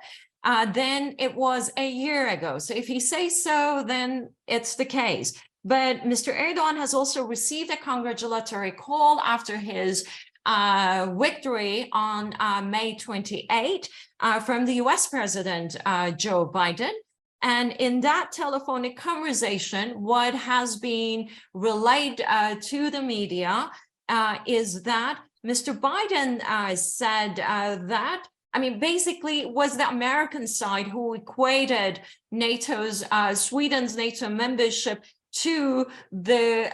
than it was a year ago. So if he says so, then it's the case. But Mr. Erdoğan has also received a congratulatory call after his victory on May 28 from the US President Joe Biden. And in that telephonic conversation, what has been relayed to the media is that Mr. Biden said that, basically it was the American side who equated NATO's, Sweden's NATO membership to the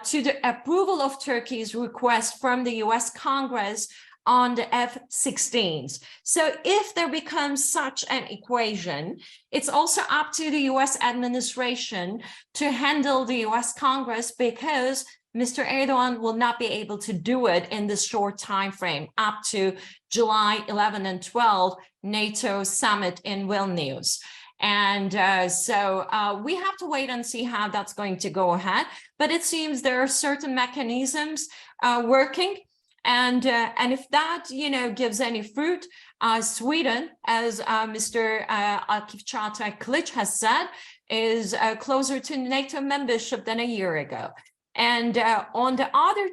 to the approval of Turkey's request from the US Congress on the F-16s. So if there becomes such an equation, it's also up to the US administration to handle the US Congress, because Mr. Erdoğan will not be able to do it in this short time frame up to July 11 and 12 NATO summit in Vilnius. And so we have to wait and see how that's going to go ahead. But it seems there are certain mechanisms working. And if that, gives any fruit, Sweden, as Mr. Akif Çağatay Kılıç has said, is closer to NATO membership than a year ago. And on the other,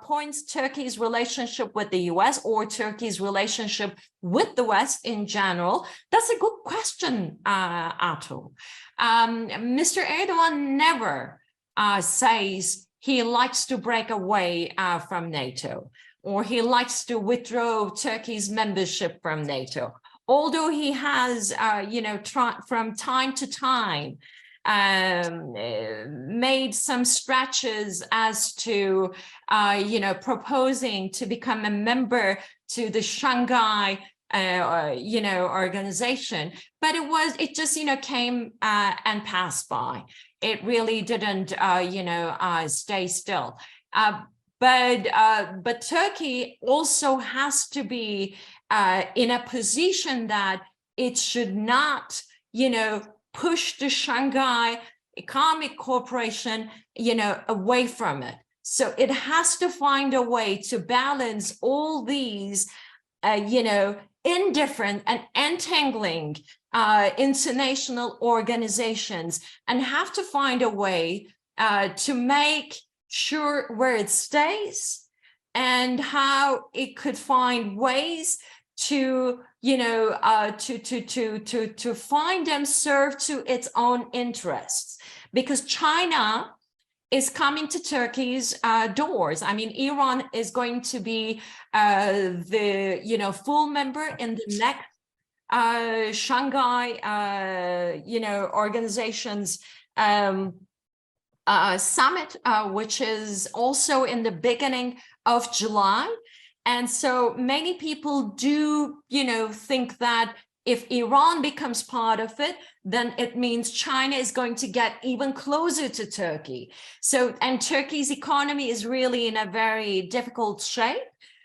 points, Turkey's relationship with the US or Turkey's relationship with the West in general, that's a good question, Atul. Mr. Erdoğan never says he likes to break away from NATO, or he likes to withdraw Turkey's membership from NATO. Although he has, from time to time, made some stretches as to, proposing to become a member to the Shanghai, organization, but it just, came and passed by. It really didn't, stay still. But Turkey also has to be in a position that it should not, push the Shanghai Economic Corporation, away from it. So it has to find a way to balance all these, indifferent and entangling international organizations, and have to find a way to make sure where it stays and how it could find ways to to find and serve to its own interests, because China is coming to Turkey's doors. I mean, Iran is going to be the full member in the next Shanghai organization's summit, which is also in the beginning of July. And so many people do, think that if Iran becomes part of it, then it means China is going to get even closer to Turkey. So, and Turkey's economy is really in a very difficult shape.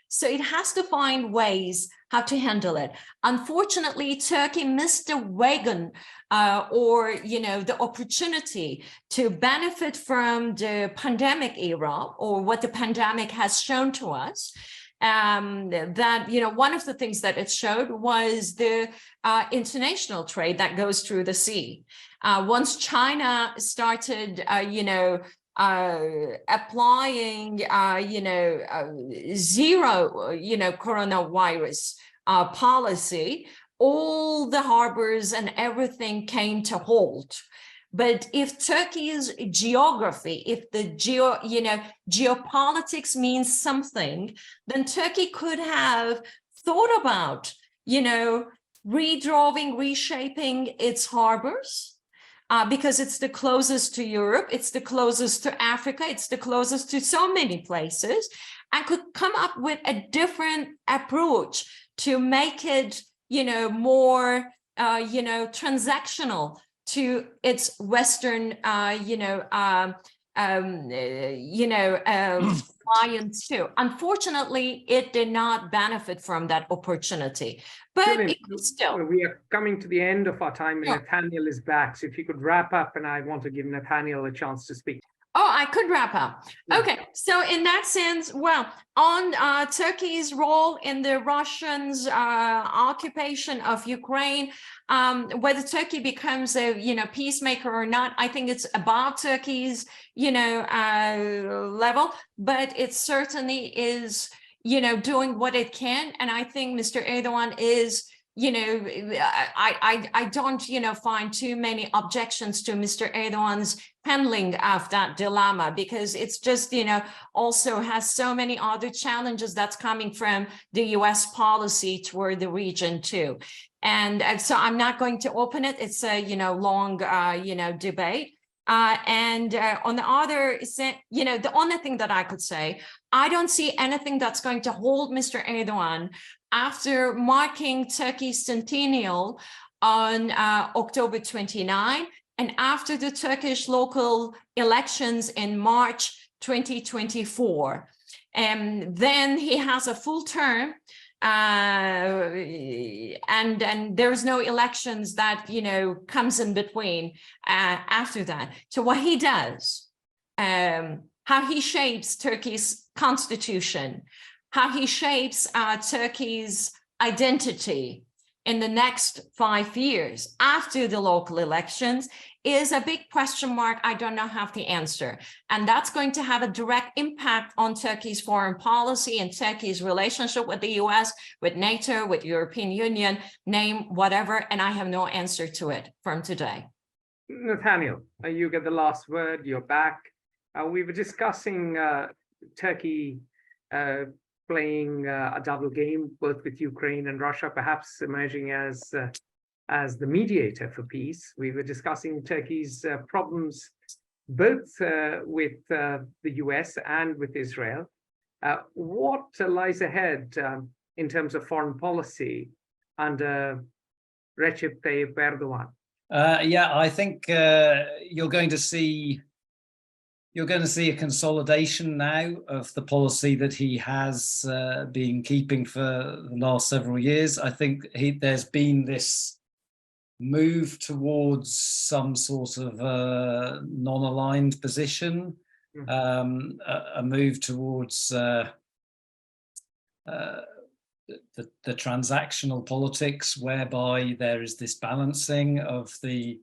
So it has to find ways how to handle it. Unfortunately, Turkey missed the wagon or, the opportunity to benefit from the pandemic era, or what the pandemic has shown to us. That, one of the things that it showed was the international trade that goes through the sea. Once China started, applying, zero, coronavirus policy, all the harbors and everything came to halt. But if Turkey's geography, if the geopolitics means something, then Turkey could have thought about, redrawing, reshaping its harbors, because it's the closest to Europe, it's the closest to Africa, it's the closest to so many places, and could come up with a different approach to make it, more, transactional to its Western, clients too. Unfortunately, it did not benefit from that opportunity, but it could still. We are coming to the end of our time, and Sure. Nathaniel is back. So if you could wrap up, and I want to give Nathaniel a chance to speak. Oh, I could wrap up. Yeah. Okay, so in that sense, well, on Turkey's role in the Russians' occupation of Ukraine, whether Turkey becomes a peacemaker or not, I think it's above Turkey's level, but it certainly is doing what it can, and I think Mr. Erdoğan is. I don't, find too many objections to Mr. Erdoğan's handling of that dilemma, because it's just, also has so many other challenges that's coming from the US policy toward the region too. And so I'm not going to open it. It's a, long, debate. And on the other, the only thing that I could say, I don't see anything that's going to hold Mr. Erdoğan after marking Turkey's centennial on October 29, and after the Turkish local elections in March 2024. And then he has a full term, and there's no elections that, you know, comes in between after that. So what he does, how he shapes Turkey's constitution, how he shapes Turkey's identity in the next 5 years after the local elections is a big question mark. I don't know how to answer. And that's going to have a direct impact on Turkey's foreign policy and Turkey's relationship with the US, with NATO, with European Union, name whatever. And I have no answer to it from today. Nathaniel, you get the last word. You're back. We were discussing Turkey playing a double game, both with Ukraine and Russia, perhaps emerging as the mediator for peace. We were discussing Turkey's problems, both with the US and with Israel. What lies ahead in terms of foreign policy under Recep Tayyip Erdoğan? Yeah, I think you're going to see a consolidation now of the policy that he has been keeping for the last several years. I think there's been this move towards some sort of non-aligned position, a move towards the transactional politics, whereby there is this balancing of the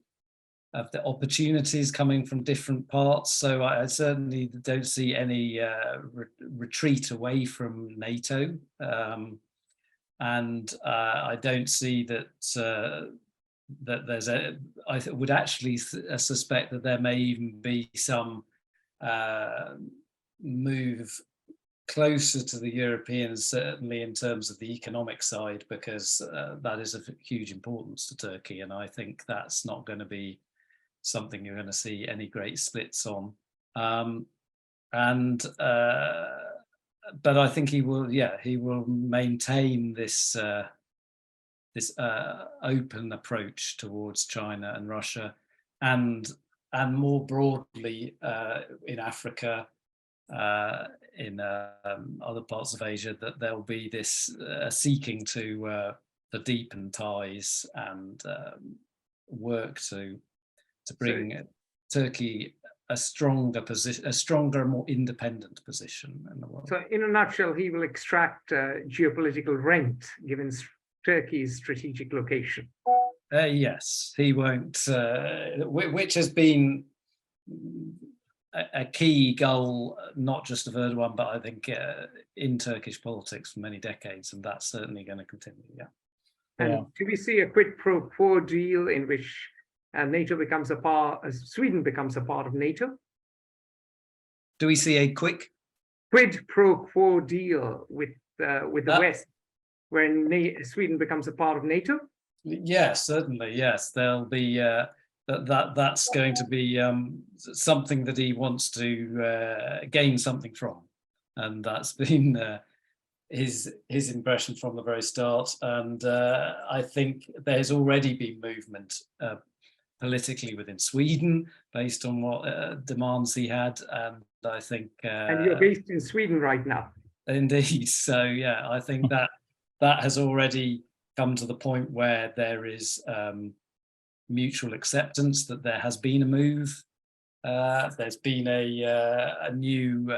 opportunities coming from different parts. So I certainly don't see any retreat away from NATO, and I don't see that there's a. I would actually suspect that there may even be some move closer to the Europeans, certainly in terms of the economic side, because that is of huge importance to Turkey, and I think that's not going to be something you're going to see any great splits on. But I think he will maintain this open approach towards China and Russia, and more broadly in Africa, in other parts of Asia, that there'll be this seeking to deepen ties and work to bring Turkey a stronger, more independent position in the world. So in a nutshell, he will extract geopolitical rent given Turkey's strategic location. Yes, he won't, which has been a key goal, not just of Erdogan, but I think in Turkish politics for many decades, and that's certainly going to continue. Yeah. And do we see a quid pro quo deal in which NATO becomes Sweden becomes a part of NATO? Do we see a quid pro quo deal with the West, where Sweden becomes a part of NATO? Yes, certainly. Yes, there'll be that's going to be something that he wants to gain something from, and that's been his impression from the very start. And I think there's already been movement politically within Sweden based on what demands he had, and I think. And you're based in Sweden right now. Indeed. So yeah, I think that has already come to the point where there is mutual acceptance that there has been a move. There's been a new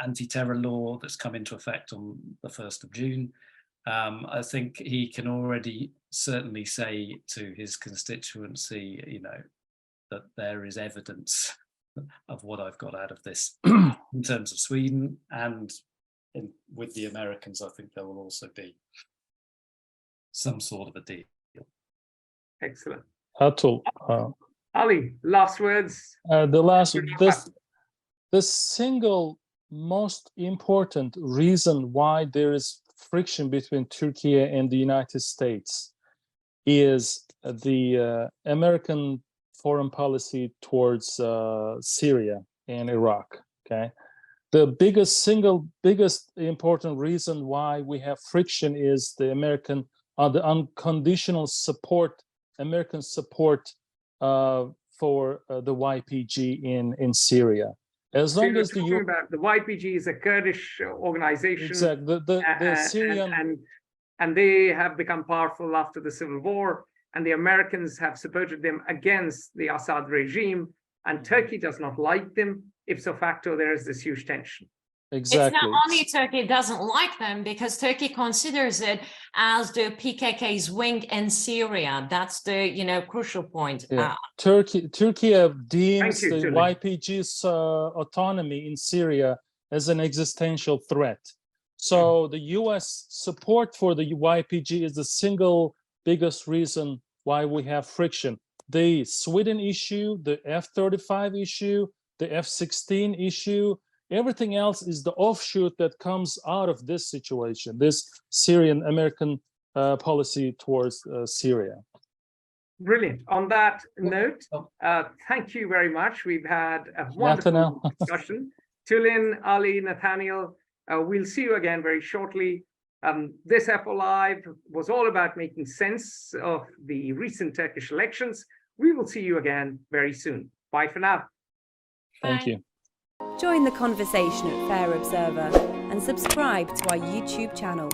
anti-terror law that's come into effect on the 1st of June. I think he can already certainly say to his constituency, you know, that there is evidence of what I've got out of this in terms of Sweden, and with the Americans, I think there will also be some sort of a deal. Excellent. Atul, Ali, last words. The single most important reason why there is friction between Turkey and the United States is the American foreign policy towards Syria and Iraq. Okay, the biggest important reason why we have friction is the the unconditional support, American support for the YPG in Syria. As So long you're as the talking about the YPG is a Kurdish organization. exactly the Syrian and they have become powerful after the civil war, and the Americans have supported them against the Assad regime, and Turkey does not like them. Ipso facto, there is this huge tension. exactly. It's not only Turkey doesn't like them, because Turkey considers it as the PKK's wing in Syria. That's the, you know, crucial point. Yeah. Turkey deems you, the Threelegged. YPG's autonomy in Syria as an existential threat. So the US support for the YPG is the single biggest reason why we have friction. The Sweden issue, the F-35 issue, the F-16 issue, everything else is the offshoot that comes out of this situation, this Syrian American policy towards Syria. Brilliant. On that note, thank you very much. We've had a wonderful discussion. Tulin, Ali, Nathaniel, we'll see you again very shortly. This FO Live was all about making sense of the recent Turkish elections. We will see you again very soon. Bye for now. Thank you. Join the conversation at Fair Observer and subscribe to our YouTube channel.